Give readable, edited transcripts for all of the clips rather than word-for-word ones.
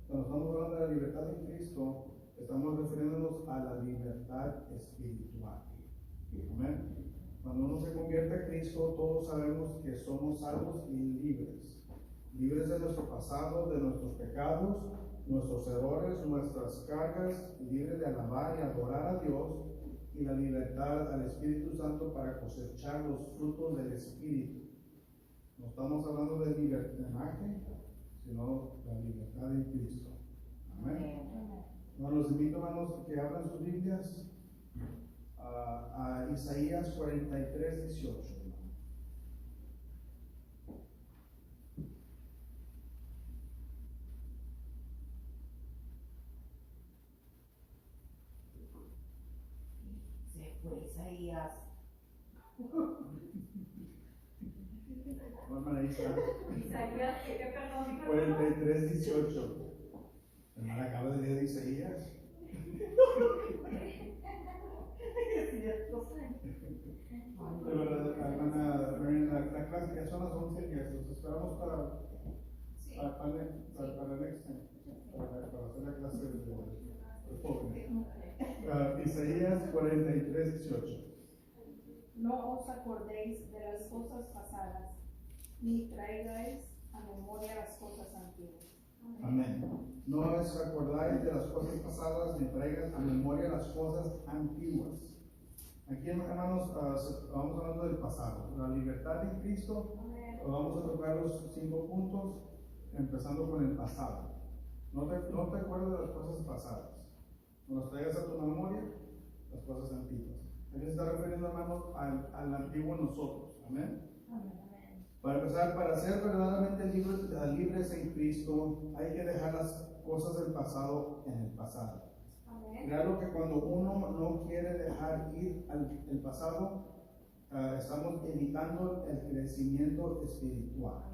cuando estamos hablando de la libertad en Cristo, estamos refiriéndonos a la libertad espiritual. Amén. Cuando uno se convierte a Cristo, todos sabemos que somos salvos y libres. Libres de nuestro pasado, de nuestros pecados, nuestros errores, nuestras cargas, libres de alabar y adorar a Dios, y la libertad al Espíritu Santo para cosechar los frutos del Espíritu. No estamos hablando de libertinaje, sino la libertad en Cristo. Amén. Bueno, los invito, hermanos, que abran sus Biblias a Isaías 43, 18. Se fue Isaías. Hermana Isa. Isaías, ¿qué perdón? 43, 18. Hermana, acaba de leer Isaías. De verdad, hermana, la clase ya son las 11 y nos esperamos para el next time, para hacer la clase de jóvenes. Isaías 43, 18. No os acordéis de las cosas pasadas, ni traigáis a memoria las cosas antiguas. Amén. No os acordáis de las cosas pasadas, ni traigas a memoria las cosas antiguas. Aquí, hermanos, vamos hablando del pasado, la libertad en Cristo. Vamos a tocar los 5 puntos, empezando con el pasado. No te acuerdes de las cosas pasadas, no las traigas a tu memoria las cosas antiguas. Aquí se está refiriendo, hermanos, al antiguo nosotros. Amén. Para empezar, para ser verdaderamente libres en Cristo, hay que dejar las cosas del pasado en el pasado. Claro que cuando uno no quiere dejar ir el pasado, estamos evitando el crecimiento espiritual.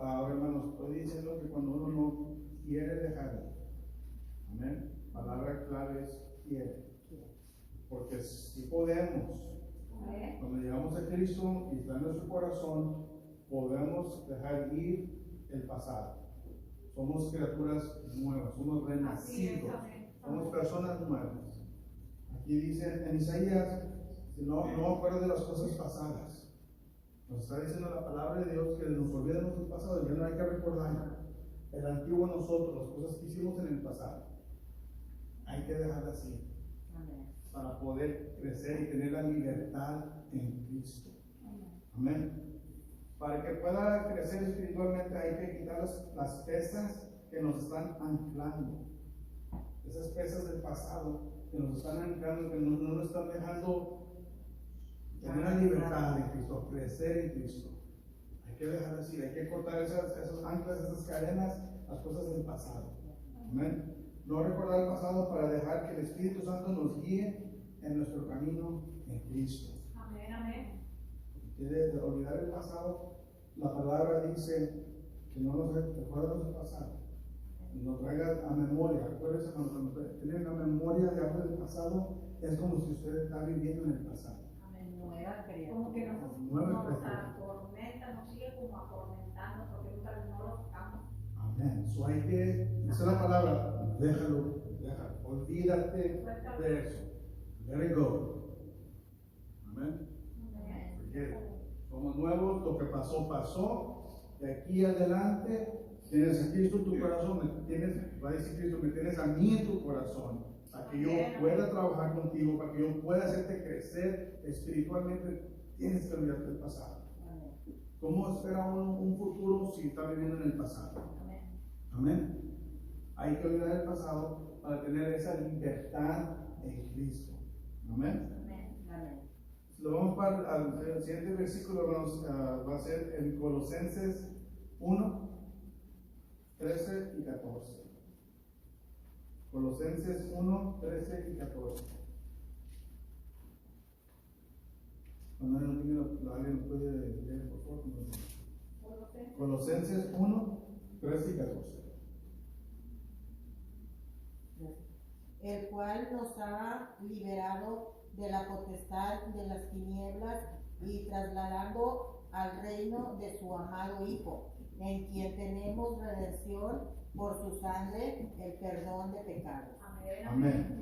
Ahora, hermanos, estoy diciendo que cuando uno no quiere dejar ir, amén, palabra clave es quiere, porque si podemos, cuando llegamos a Cristo y está en nuestro corazón, podemos dejar ir el pasado. Somos criaturas nuevas, somos renacidos, somos personas nuevas. Aquí dice en Isaías, no acuerdo de las cosas pasadas. Nos está diciendo la palabra de Dios que nos olvidemos del pasado, ya no hay que recordar el antiguo nosotros, las cosas que hicimos en el pasado. Hay que dejarlas ir para poder crecer y tener la libertad en Cristo. Amén. Para que pueda crecer espiritualmente hay que quitar las pesas que nos están anclando. Esas pesas del pasado que nos están anclando, que no nos están dejando tener la libertad en Cristo, crecer en Cristo. Hay que dejar así, hay que cortar esas anclas, esas cadenas, las cosas del pasado. Amén. No recordar el pasado para dejar que el Espíritu Santo nos guíe en nuestro camino en Cristo. Amén, amén. Quiere olvidar el pasado, la palabra dice que no nos recuerda el pasado, nos traiga a memoria. Recuerden, cuando tienen la memoria de algo del pasado, es como si usted está viviendo en el pasado. Amén. Nueva criatura. Como que nos atormenta, nos sigue como atormentando porque nunca no lo tocamos. Amén. So hay que, esa es la palabra, déjalo, olvídate de eso. Let it go. Amén. Porque somos nuevos, lo que pasó, pasó. De aquí adelante tienes a Cristo en tu corazón, va a decir Cristo, me tienes a mí en tu corazón, para que yo pueda trabajar contigo, para que yo pueda hacerte crecer espiritualmente. Tienes que olvidarte del pasado. ¿Cómo espera un futuro si está viviendo en el pasado? Amén. Hay que olvidar el pasado para tener esa libertad en Cristo. Amén. Lo vamos para el siguiente versículo, va a ser en Colosenses 1, 13 y 14. Colosenses 1, 13 y 14. Cuando alguien lo puede leer, por favor. Colosenses 1, 13 y 14. El cual nos ha liberado de la potestad de las tinieblas y trasladando al reino de su amado Hijo, en quien tenemos redención, por su sangre el perdón de pecados. Amén.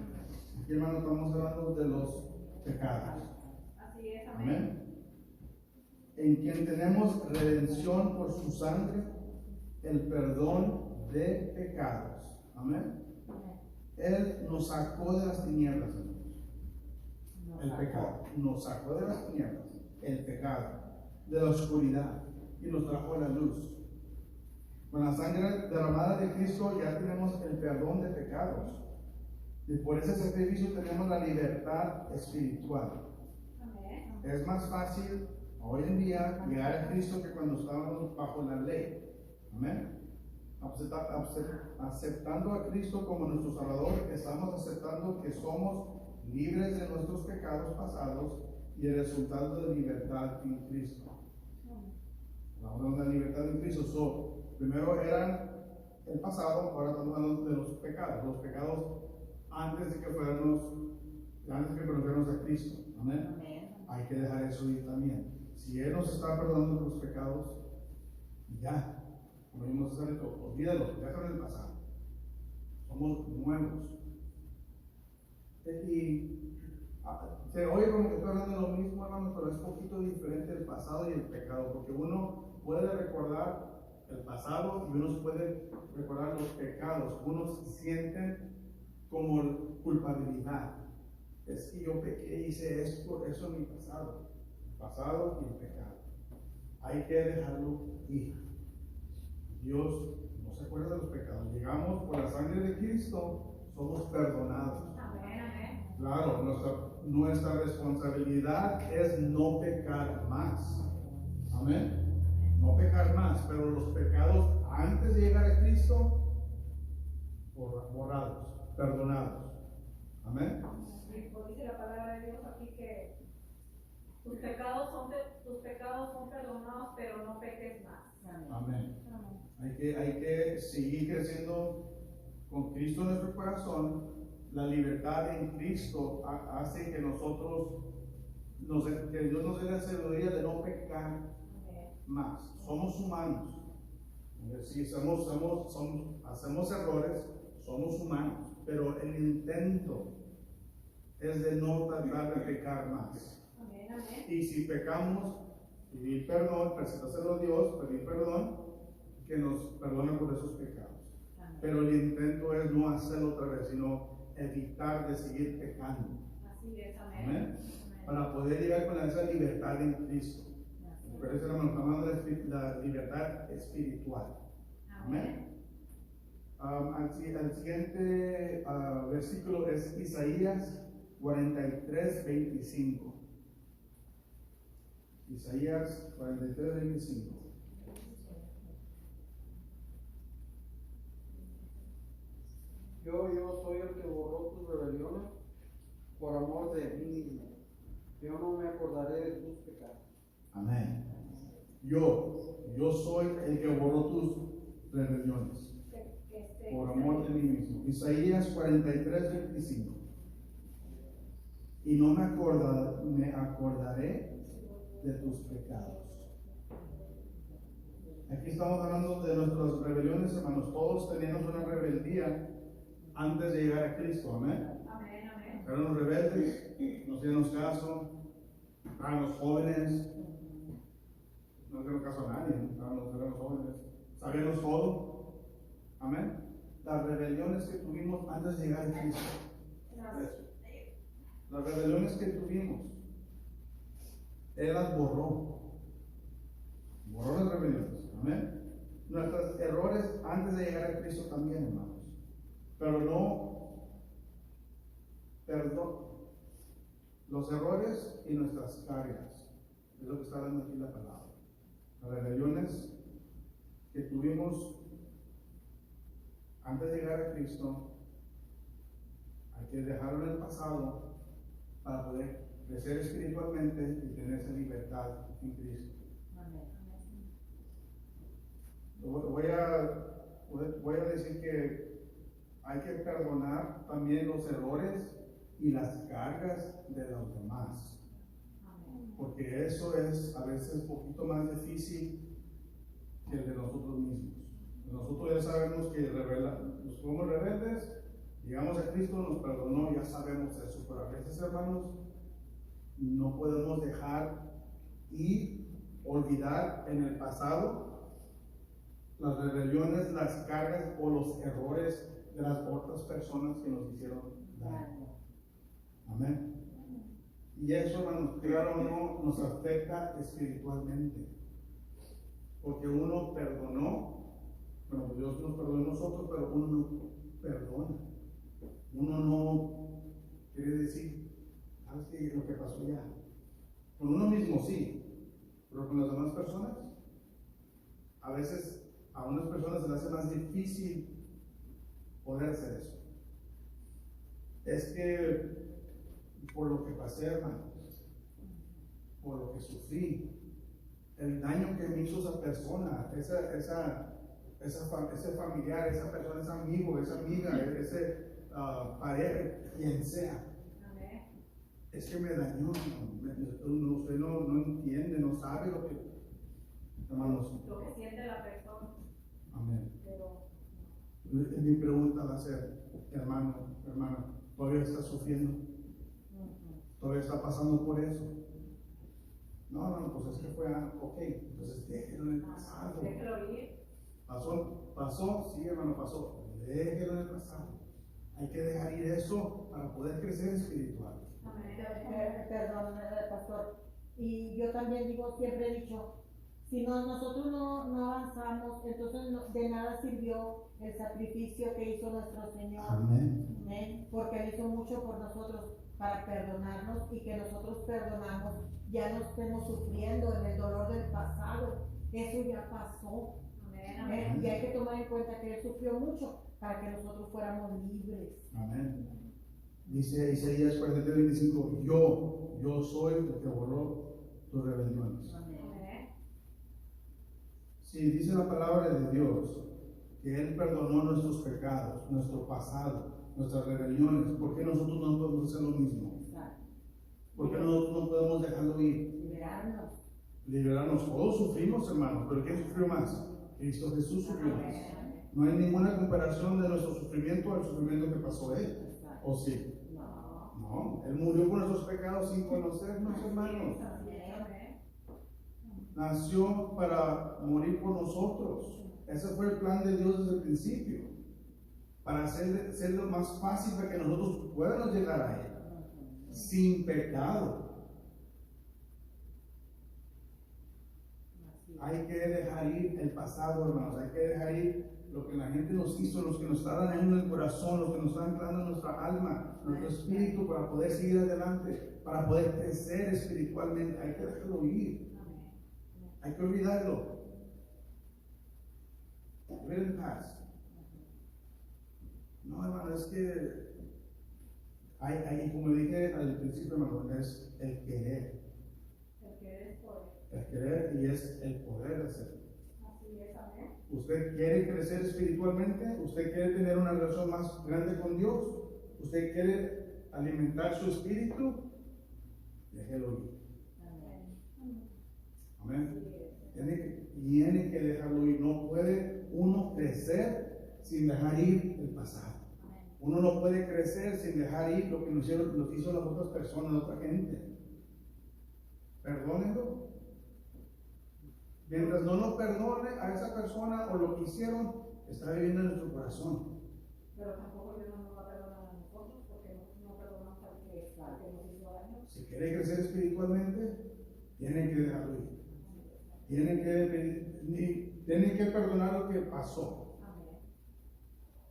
Aquí, hermano, estamos hablando de los pecados. Así es, Amén. En quien tenemos redención por su sangre, el perdón de pecados. Amén. Él nos sacó de las tinieblas, hermanos. El pecado. Nos sacó de las tinieblas, el pecado, de la oscuridad, y nos trajo a la luz. Con la sangre derramada de Cristo ya tenemos el perdón de pecados. Y por ese sacrificio tenemos la libertad espiritual. Es más fácil hoy en día llegar a Cristo que cuando estábamos bajo la ley. Amén. Aceptando a Cristo como nuestro Salvador, estamos aceptando que somos libres de nuestros pecados pasados y el resultado de libertad en Cristo. Hablamos de la libertad en Cristo. Primero eran el pasado, ahora estamos hablando de los pecados antes de que conociéramos a Cristo. Amén. Hay que dejar eso ir también. Si Él nos está perdonando los pecados, ya. No vimos hacer esto, olvídalo, déjalo en el pasado. Somos nuevos. Y se oye como que estoy hablando de lo mismo, hermano, pero es un poquito diferente el pasado y el pecado, porque uno puede recordar el pasado y uno puede recordar los pecados. Unos sienten como culpabilidad. Es que yo pequé, hice esto, eso en mi pasado. El pasado y el pecado. Hay que dejarlo ir. Dios no se acuerda de los pecados. Llegamos por la sangre de Cristo, somos perdonados. Claro, nuestra responsabilidad es no pecar más. Amén. No pecar más, pero los pecados antes de llegar a Cristo, borrados, perdonados. Amén. Dice la palabra de Dios aquí que tus pecados son perdonados, pero no peques más. Amén. Hay que seguir creciendo con Cristo en nuestro corazón. La libertad en Cristo hace que que Dios nos dé la sabiduría de no pecar más. Somos humanos. Si hacemos errores, somos humanos, pero el intento es de no tratar de pecar más. Y si pecamos, pedir perdón, presentárselo a Dios, pedir perdón, que nos perdone por esos pecados. Pero el intento es no hacerlo otra vez, sino evitar de seguir pecando. Así es, Amén. Para poder llegar con esa libertad en Cristo. Pero eso estamos hablando de la libertad espiritual. Amén. El siguiente versículo es Isaías 43:25. Isaías 43:25. Yo soy el que borró tus rebeliones por amor de mí mismo. Yo no me acordaré de tus pecados. Amén. Yo soy el que borró tus rebeliones por amor de mí mismo. Isaías 43:25. Y no me acordaré de tus pecados. Aquí estamos hablando de nuestras rebeliones, hermanos. Todos teníamos una rebeldía antes de llegar a Cristo. Amén. Éramos rebeldes, no hacíamos caso, éramos jóvenes, no hacíamos caso a nadie, éramos jóvenes, sabíamos todo. Amén. Las rebeliones que tuvimos antes de llegar a Cristo. Las rebeliones que tuvimos, Él las borró. Borró las rebeliones. Amén. Nuestros errores antes de llegar a Cristo también, hermanos. Pero no, perdón. Los errores y nuestras cargas. Es lo que está dando aquí la palabra. Las rebeliones que tuvimos antes de llegar a Cristo, hay que dejarlo en el pasado para poder crecer espiritualmente y tener esa libertad en Cristo. Voy a decir que hay que perdonar también los errores y las cargas de los demás. Porque eso es a veces un poquito más difícil que el de nosotros mismos. Nosotros ya ya sabemos que nos fuimos rebeldes, llegamos a Cristo, nos perdonó, ya sabemos eso, pero a veces, hermanos, no podemos dejar y olvidar en el pasado las rebeliones, las cargas o los errores de las otras personas que nos hicieron daño. Amén. Y eso, hermanos, claro o no, nos afecta espiritualmente. Porque uno perdonó, bueno, Dios nos perdonó a nosotros, pero uno no perdona. Uno no quiere decir, ¿sabes qué? Lo que pasó ya. Con uno mismo sí, pero con las demás personas, a veces a unas personas se les hace más difícil poder hacer eso. Es que por lo que pasé, hermanos, por lo que sufrí, el daño que me hizo esa persona, ese familiar, esa persona, ese amigo, esa amiga, ese pareja, quien sea. Es que me dañó. Usted no entiende, no sabe lo que, hermanos. Lo que siente la persona. Amén. Pero Mi pregunta va a ser, hermano, hermana, ¿todavía está sufriendo? ¿Todavía está pasando por eso? No, pues es que fue ok, entonces déjelo en el pasado. déjelo ir. Pasó, sí, hermano, pasó. Déjelo en el pasado. Hay que dejar ir eso para poder crecer espiritual. Perdón, pastor. Y yo también digo, siempre he dicho, si nosotros no avanzamos, entonces de nada sirvió el sacrificio que hizo nuestro Señor. Amén. Amén. Porque Él hizo mucho por nosotros para perdonarnos y que nosotros perdonamos, ya no estemos sufriendo en el dolor del pasado. Eso ya pasó. Amén. Y hay que tomar en cuenta que Él sufrió mucho para que nosotros fuéramos libres. Amén. Dice Isaías 43:25, yo soy el que borró tus rebeliones. Amén. Sí, dice la palabra de Dios que Él perdonó nuestros pecados, nuestro pasado, nuestras rebeliones. ¿Por qué nosotros no podemos hacer lo mismo? Exacto. ¿Por qué nosotros no podemos dejarlo ir? Liberarnos. Todos sufrimos, hermanos, pero ¿quién sufrió más? Cristo Jesús sufrió más. No hay ninguna comparación de nuestro sufrimiento al sufrimiento que pasó Él. ¿O sí? No. Él murió por nuestros pecados sin conocernos, hermanos. Nació para morir por nosotros. Ese fue el plan de Dios desde el principio. Para hacerlo más fácil para que nosotros podamos llegar a Él. Sin pecado. Hay que dejar ir el pasado, hermanos. Hay que dejar ir lo que la gente nos hizo, los que nos están dañando en el corazón, los que nos están entrando en nuestra alma, nuestro espíritu, para poder seguir adelante, para poder crecer espiritualmente. Hay que dejarlo ir. Hay que olvidarlo. Live in the past. No, hermano, es que hay, como dije al principio, hermano, es el querer. El querer es poder. El querer y es el poder hacerlo. Así es, amén. ¿Usted quiere crecer espiritualmente? ¿Usted quiere tener una relación más grande con Dios? ¿Usted quiere alimentar su espíritu? Déjelo ir. Amén. Tiene que dejarlo ir. No puede uno crecer sin dejar ir el pasado. Uno no puede crecer sin dejar ir lo que nos hizo las otras personas, la otra gente. Perdónenlo. Mientras no nos perdone a esa persona o lo que hicieron, está viviendo en nuestro corazón. Pero tampoco Dios no nos va a perdonar a nosotros porque no perdonamos al que nos hizo daño. Si quiere crecer espiritualmente, tienen que dejarlo ir. Tienen que perdonar lo que pasó. Amén.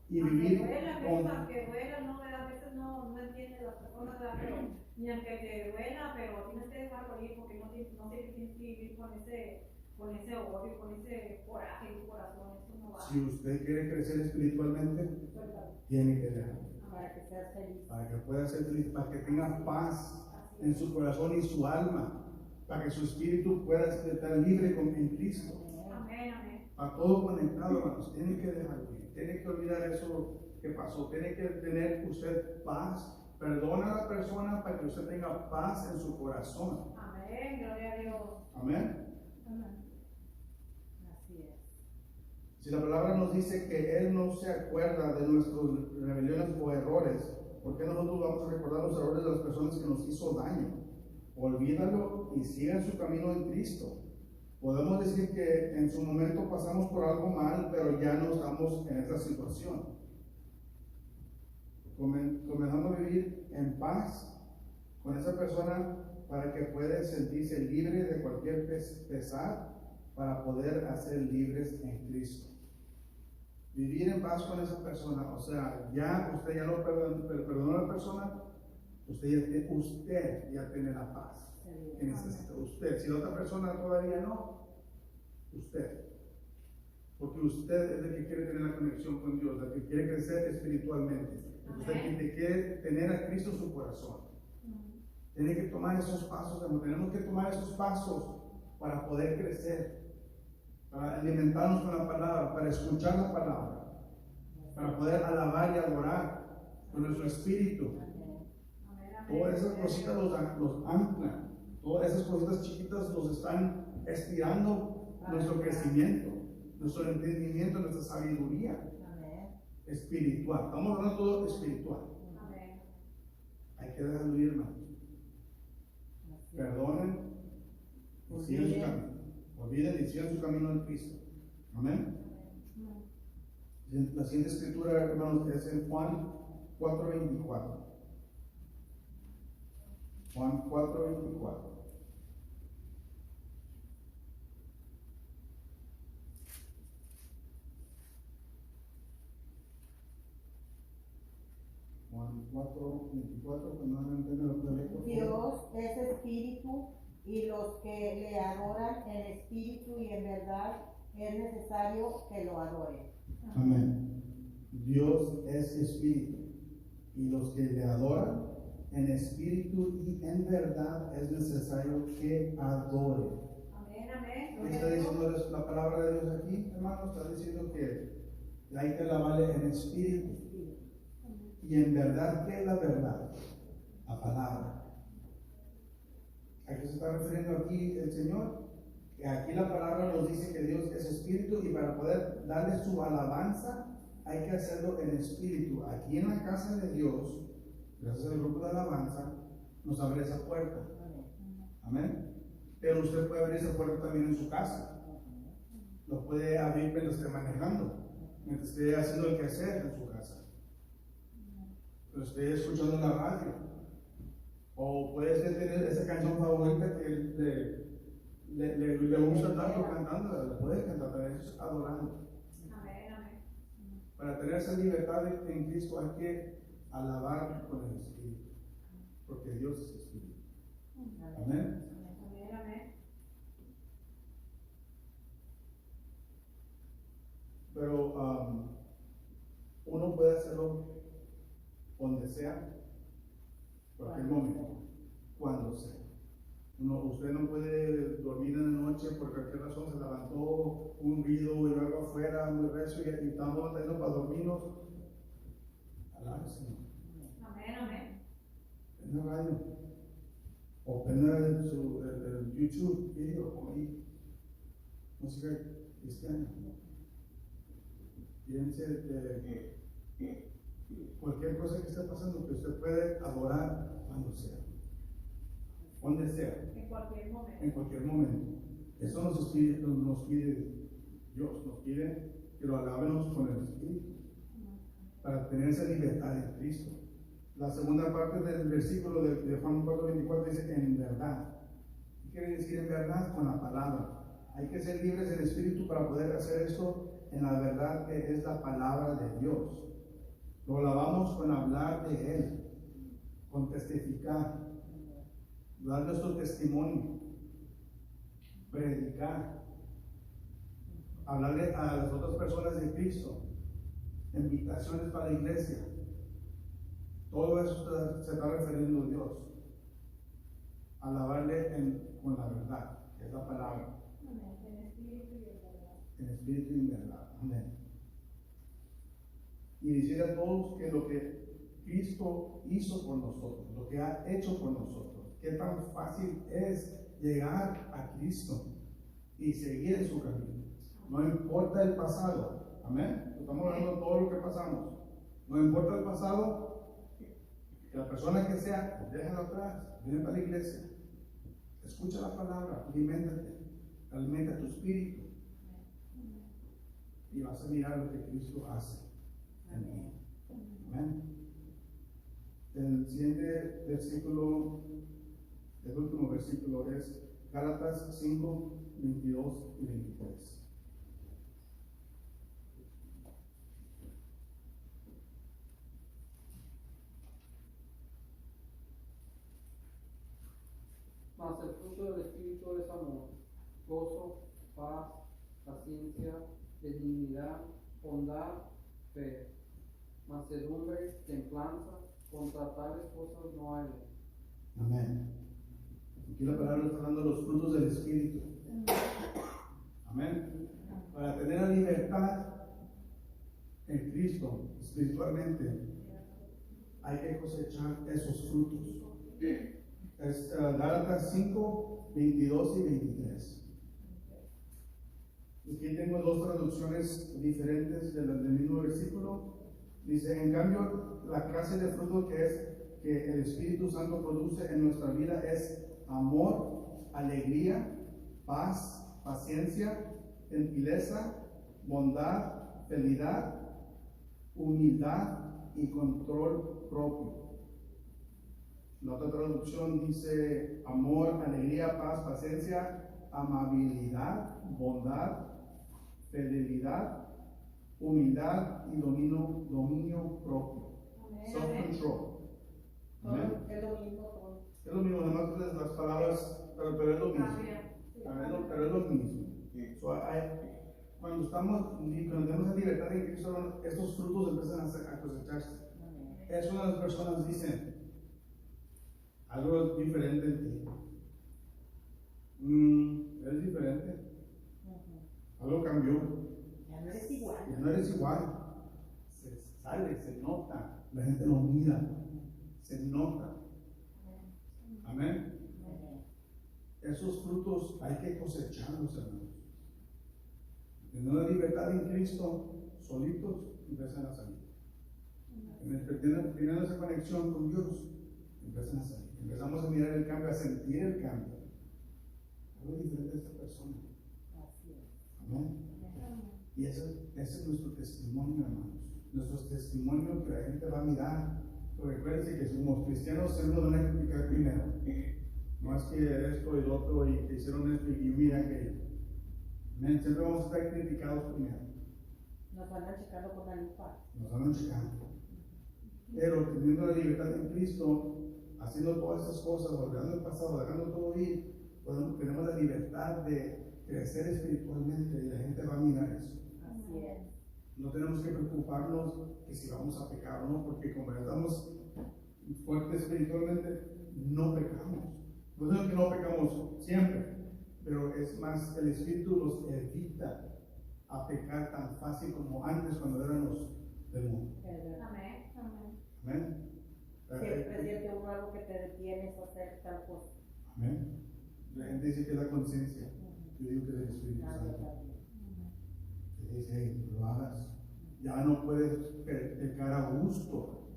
Y vivir Aunque duela, no, a veces no entiende las personas, pero ni aunque te duela, pero tienes que dejarlo ir porque no tienes que vivir con ese odio, con ese coraje en tu corazón. Eso no va. Si usted quiere crecer espiritualmente, tiene que dejarlo. Para que seas feliz. Para que pueda ser feliz, para que tenga paz en su corazón y su alma, para que su espíritu pueda estar libre en Cristo. Amén, amén. A todo conectado, hermanos, tiene que dejarlo ir, tiene que olvidar eso que pasó, tiene que tener usted paz. Perdona a la persona para que usted tenga paz en su corazón. Amén, gloria a Dios. Amén. Amén. Así es. Si la palabra nos dice que Él no se acuerda de nuestras rebeliones o errores, ¿por qué nosotros vamos a recordar los errores de las personas que nos hizo daño? Olvídalo y siga en su camino en Cristo. Podemos decir que en su momento pasamos por algo mal, pero ya no estamos en esa situación. Comenzamos a vivir en paz con esa persona para que pueda sentirse libre de cualquier pesar para poder hacer libres en Cristo. Vivir en paz con esa persona, o sea, ya usted ya no perdonó a la persona, usted ya tiene la paz que necesita. Usted, si la otra persona todavía no, usted. Porque usted es el que quiere tener la conexión con Dios, el que quiere crecer espiritualmente. Usted que quiere tener a Cristo en su corazón. Tiene que tomar esos pasos, tenemos que tomar esos pasos para poder crecer, para alimentarnos con la palabra, para escuchar la palabra, para poder alabar y adorar con nuestro espíritu. Todas esas cositas los anclan, todas esas cositas chiquitas nos están estirando nuestro crecimiento, nuestro entendimiento, nuestra sabiduría espiritual. Estamos hablando de todo espiritual. Hay que dejarlo ir, hermanos. Perdonen y sigan su camino. Olviden y sigan su camino en Cristo. Amén. La siguiente escritura, hermanos, es en Juan 4:24. Juan 4:24. Juan 4:24, que no entienden lo que leí. Dios es espíritu y los que le adoran en espíritu y en verdad es necesario que lo adoren. Amén. Dios es espíritu y los que le adoran en espíritu y en verdad es necesario que adoren. Amén, amén. ¿Qué está diciendo la palabra de Dios aquí, hermano? Está diciendo que hay que alabarle en espíritu y en verdad. ¿Qué es la verdad? La palabra. ¿A qué se está refiriendo aquí el Señor? Que aquí la palabra nos dice que Dios es espíritu y para poder darle su alabanza hay que hacerlo en espíritu. Aquí en la casa de Dios, gracias al grupo de alabanza, nos abre esa puerta. Amén. Pero usted puede abrir esa puerta también en su casa. Lo puede abrir mientras esté manejando, mientras esté haciendo el quehacer en su casa, mientras esté escuchando la radio. O puede ser tener esa canción favorita que le gusta tanto cantando, la puede cantar, pero eso es adorando. Amén, amén. Para tener esa libertad en Cristo hay que alabar con el Espíritu, porque Dios es Espíritu. Amén. Amén, amén. Pero uno puede hacerlo donde sea, cualquier momento, cuando sea. Usted no puede dormir en la noche por cualquier razón, se levantó un ruido y luego afuera, muy recio y estamos batallando para dormirnos. Alabe al Señor. Amén, amén. En la radio, o prenda el YouTube video, como ahí, música cristiana. Fíjense de cualquier cosa que esté pasando, que usted puede adorar cuando sea, donde sea, En cualquier momento. en cualquier momento. Eso nos pide Dios, nos pide que lo alabemos con el Espíritu, para tener esa libertad en Cristo. La segunda parte del versículo de Juan 4:24 dice en verdad. ¿Qué quiere decir en verdad? Con la palabra. Hay que ser libres en espíritu para poder hacer esto en la verdad que es la palabra de Dios. Lo alabamos con hablar de Él, con testificar, dar nuestro testimonio, predicar, hablarle a las otras personas de Cristo, invitaciones para la iglesia. Todo eso se está refiriendo a Dios. Alabarle con la verdad, que es la palabra. Amén. En espíritu y en verdad. En espíritu y en verdad. Amén. Y decir a todos que lo que Cristo hizo por nosotros, lo que ha hecho por nosotros, qué tan fácil es llegar a Cristo y seguir en su camino. No importa el pasado. Amén. Estamos hablando de todo lo que pasamos. No importa el pasado, que la persona que sea, déjalo atrás, viene para la iglesia. Escucha la palabra, aliméntate, alimenta tu espíritu. Y vas a mirar lo que Cristo hace en ti. Amén. El siguiente versículo, el último versículo es Gálatas 5, 22 y 23. Mas el fruto del Espíritu es amor, gozo, paz, paciencia, benignidad, bondad, fe, mansedumbre, templanza. Contra tales cosas no hay ley. Amén. Aquí la palabra está hablando de los frutos del Espíritu. Amén. Para tener la libertad en Cristo, espiritualmente, hay que cosechar esos frutos. Es Gálatas 5, 22 y 23. Aquí tengo dos traducciones diferentes del mismo versículo. Dice, en cambio, la clase de fruto que el Espíritu Santo produce en nuestra vida es amor, alegría, paz, paciencia, gentileza, bondad, fidelidad, humildad y control propio. La otra traducción dice amor, alegría, paz, paciencia, amabilidad, bondad, fidelidad, humildad y dominio propio. Self-control. Amén. Es lo mismo todo. Es lo mismo, además de las palabras, pero es lo mismo. Pero es lo mismo. So, cuando tenemos la libertad en Cristo, estos frutos empiezan a cosecharse. Es una de las personas dicen algo diferente en ti. ¿Eres diferente? Algo cambió. Ya no eres igual. Ya no eres igual. Se sale, se nota. La gente lo mira. Se nota. Amén. Esos frutos hay que cosecharlos, hermanos. Teniendo la libertad en Cristo, solitos empiezan a salir. Teniendo esa conexión con Dios, empiezan a salir. Empezamos a mirar el cambio, a sentir el cambio. Algo diferente de esta persona. Amén. Y ese es nuestro testimonio, hermanos. Nuestro testimonio que la gente va a mirar. Pero recuérdense que somos cristianos, siempre nos van a criticar primero. No es que esto y lo otro y que hicieron esto y mira aquello. Amén. Siempre vamos a estar criticados primero. Nos andan checando con la lupa. Nos andan checando. Pero teniendo la libertad en Cristo, haciendo todas esas cosas, olvidando el pasado, dejando todo ir, tenemos la libertad de crecer espiritualmente y la gente va a mirar eso. Así es. No tenemos que preocuparnos que si vamos a pecar o no, porque como estamos fuertes espiritualmente, no pecamos. No es que no pecamos siempre, pero es más, el Espíritu nos evita a pecar tan fácil como antes cuando éramos del mundo. Amén. Amén. Siempre siente uno algo que te detienes a hacer tal cosa. Amén. La gente dice que es la conciencia. Yo digo que es el Espíritu Santo. Que dice, hey, lo hagas. Ya no puedes pecar a gusto.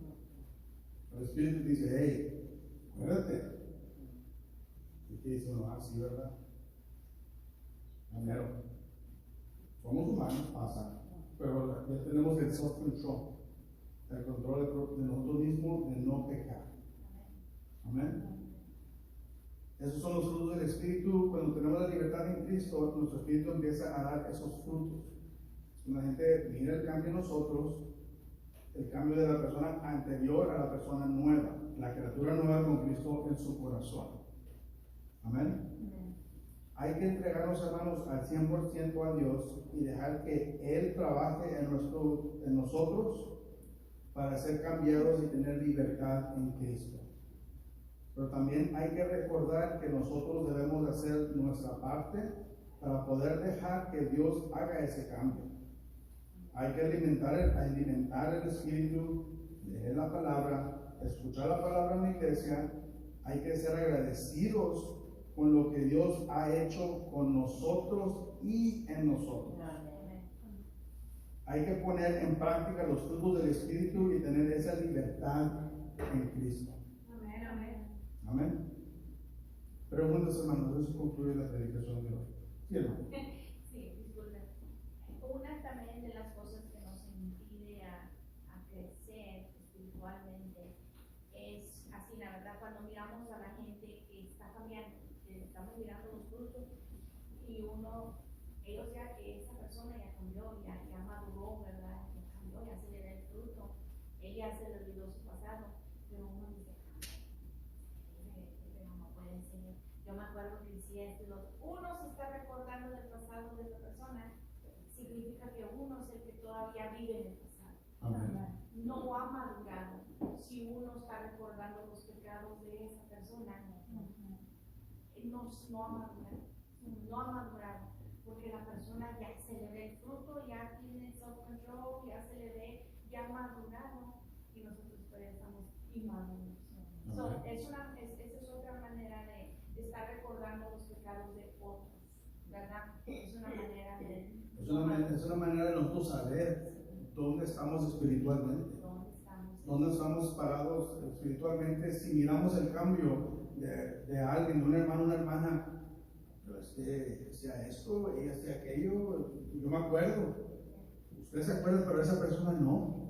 El Espíritu dice, hey, acuérdate. Y que dice uno, sí, ¿verdad? Primero, somos humanos, pasa. Pero ya tenemos el self-control. El control de nosotros mismos de no pecar. Amén. Esos son los frutos del Espíritu. Cuando tenemos la libertad en Cristo, nuestro Espíritu empieza a dar esos frutos. La gente mira el cambio en nosotros, el cambio de la persona anterior a la persona nueva, la criatura nueva con Cristo en su corazón. Amén. Hay que entregarnos, hermanos, al 100% a Dios y dejar que Él trabaje en nosotros para ser cambiados y tener libertad en Cristo. Pero también hay que recordar que nosotros debemos hacer nuestra parte para poder dejar que Dios haga ese cambio. Hay que alimentar el Espíritu, leer la palabra, escuchar la palabra en la iglesia. Hay que ser agradecidos con lo que Dios ha hecho con nosotros y en nosotros. Hay que poner en práctica los frutos del Espíritu y tener esa libertad en Cristo. Amén, amén. Amén. Preguntas, hermanos, eso concluye la predicación de hoy. ¿Sí, hermano? Sí, disculpe. Una también de las cosas que nos impide a crecer espiritualmente es así, la verdad, cuando miramos a la gente que está cambiando, que estamos mirando los frutos y ellos ya, esa persona ya cambió, ya maduró, ¿verdad? Ya cambió, ya se le da el fruto, ella se le olvidó su pasado, pero uno dice, no puede ser. Yo me acuerdo que decía uno se está recordando del pasado de esa persona, significa que uno es el que todavía vive en el pasado. Amén. No ha madurado. Si uno está recordando los pecados de esa persona, no ha madurado. No ha madurado. Porque la persona ya se le ve el fruto, ya tiene self-control, ya se le ve, ya ha madurado. Y nosotros todavía estamos inmaduros. Esa es otra manera de estar recordando los pecados de otros, ¿verdad? Es una manera de... Es una manera de nosotros saber dónde estamos espiritualmente. ¿Dónde estamos parados espiritualmente? Si miramos el cambio de alguien, de un hermano, una hermana, pero es que sea esto, ella sea aquello, yo me acuerdo. Usted se acuerda, pero esa persona no.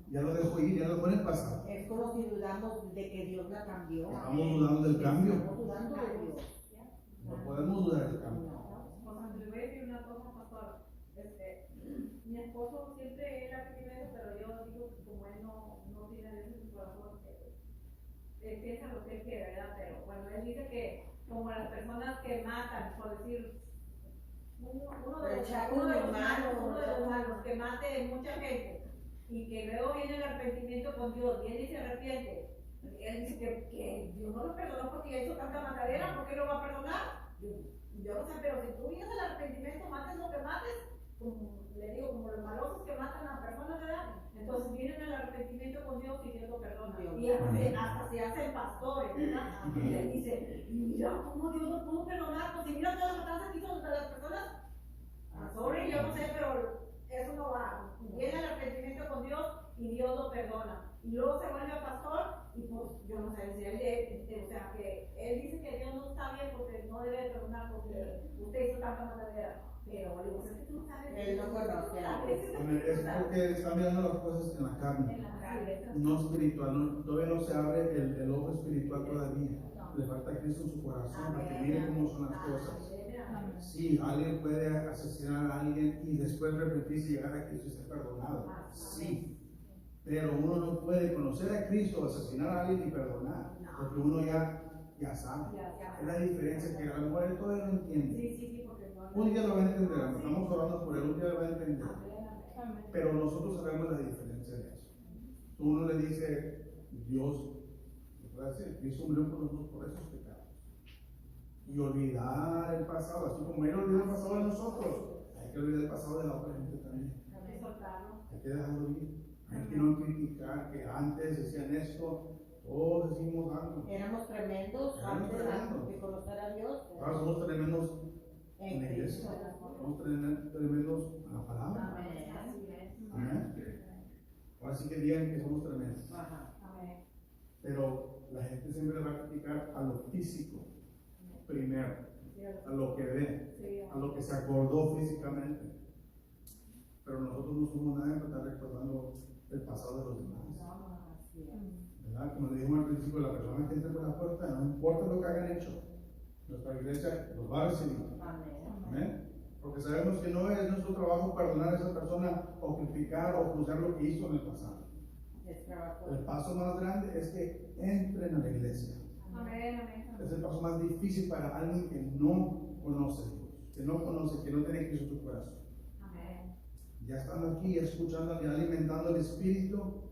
Ya lo dejó ir, ya lo dejó en el pasado. Es como si dudamos de que Dios la cambió. Estamos dudando del cambio. Estamos dudando de Dios. No podemos dudar del cambio. Pues les voy a decir una cosa, pastor. Mi esposo siempre él ha pedido eso, pero yo digo que como él no tiene a veces en su corazón, él piensa lo que él quiere, ¿verdad? Pero bueno, él dice que como las personas que matan, por decir, uno de los malos que mate mucha gente y que luego viene el arrepentimiento con Dios, viene y se arrepiente. Él dice que Dios no lo perdonó porque hizo tanta matadera, ¿por qué lo va a perdonar? Yo no sé, pero si tú vienes al arrepentimiento, mates lo que mates, como le digo, como los malosos que matan a personas, ¿verdad? Entonces vienen al arrepentimiento con Dios y Dios lo perdona. Y hasta se hacen pastores, ¿verdad? Y él dice, mira cómo Dios lo pudo perdonar, pues si mira todas las matanzas que hizo de las personas. Sorry, yo no sé, pero eso no va. Viene al arrepentimiento con Dios y Dios lo perdona. Y luego se vuelve a pastor y pues yo no sé si él, o sea, que él dice que Dios no está bien porque no debe perdonar porque usted hizo tanta matadera. Pero digo, es que tú no sabes. Él no conoce. Es porque está mirando las cosas en la carne, no espiritual. Todavía no se abre el ojo espiritual todavía. Le falta Cristo en su corazón para que mire cómo son las cosas. Sí, alguien puede asesinar a alguien y después arrepentirse y llegar a Cristo y ser perdonado. Sí. Pero uno no puede conocer a Cristo, asesinar a alguien y perdonar. Porque uno ya sabe. Es la diferencia que a lo mejor él todavía no entiende. Sí, porque Un día lo va a entender. Estamos orando por él, un día lo va a entender. Pero nosotros sabemos la diferencia de eso. Uno le dice, Dios, Cristo murió por nosotros por esos pecados. Y olvidar el pasado, así como él olvidó el pasado de nosotros, hay que olvidar el pasado de la otra gente también. Hay que dejarlo ir. Hay que no criticar que antes decían esto, todos decimos algo. Éramos tremendos antes de conocer a Dios. Ahora somos tremendos en la iglesia. Somos tremendos en la palabra. Amén. Ahora sí que digan que somos tremendos. Pero la gente siempre va a criticar a lo físico primero, a lo que ve, a lo que se acordó físicamente. Pero nosotros no somos nadie para estar recordando el pasado de los demás. ¿Verdad? Como le dijimos al principio, la persona que entra por la puerta, no importa lo que hayan hecho, nuestra iglesia los va a recibir. Amén. Porque sabemos que no es nuestro trabajo perdonar a esa persona o criticar o juzgar lo que hizo en el pasado. El paso más grande es que entren a la iglesia. Es el paso más difícil para alguien que no conoce a Dios, que no conoce, que no tiene Cristo en su corazón. Ya estando aquí, escuchando y alimentando el Espíritu,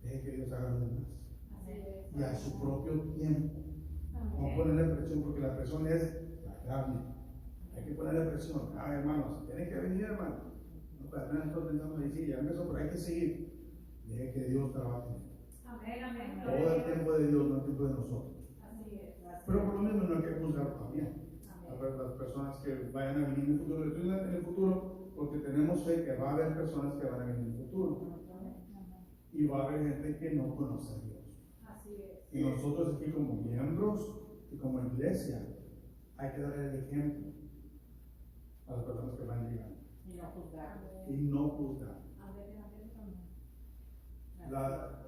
deje que Dios haga lo demás. Y a su propio tiempo. No ponerle presión, porque la presión es la carne. Hay que ponerle presión. Hermanos, tienen que venir, hermano. No, pero apenas estoy pensando en decir, ya empezó, pero hay que seguir. Deje que Dios trabaje. Todo el tiempo de Dios, no el tiempo de nosotros. Pero por lo menos no hay que juzgar también. A ver, las personas que vayan a venir en el futuro, en el futuro porque tenemos fe que va a haber personas que van a venir en el futuro y va a haber gente que no conoce a Dios. Así es. Y nosotros aquí como miembros y como iglesia hay que dar el ejemplo a las personas que van llegando Y no juzgar. y no juzgar. A ver, también. La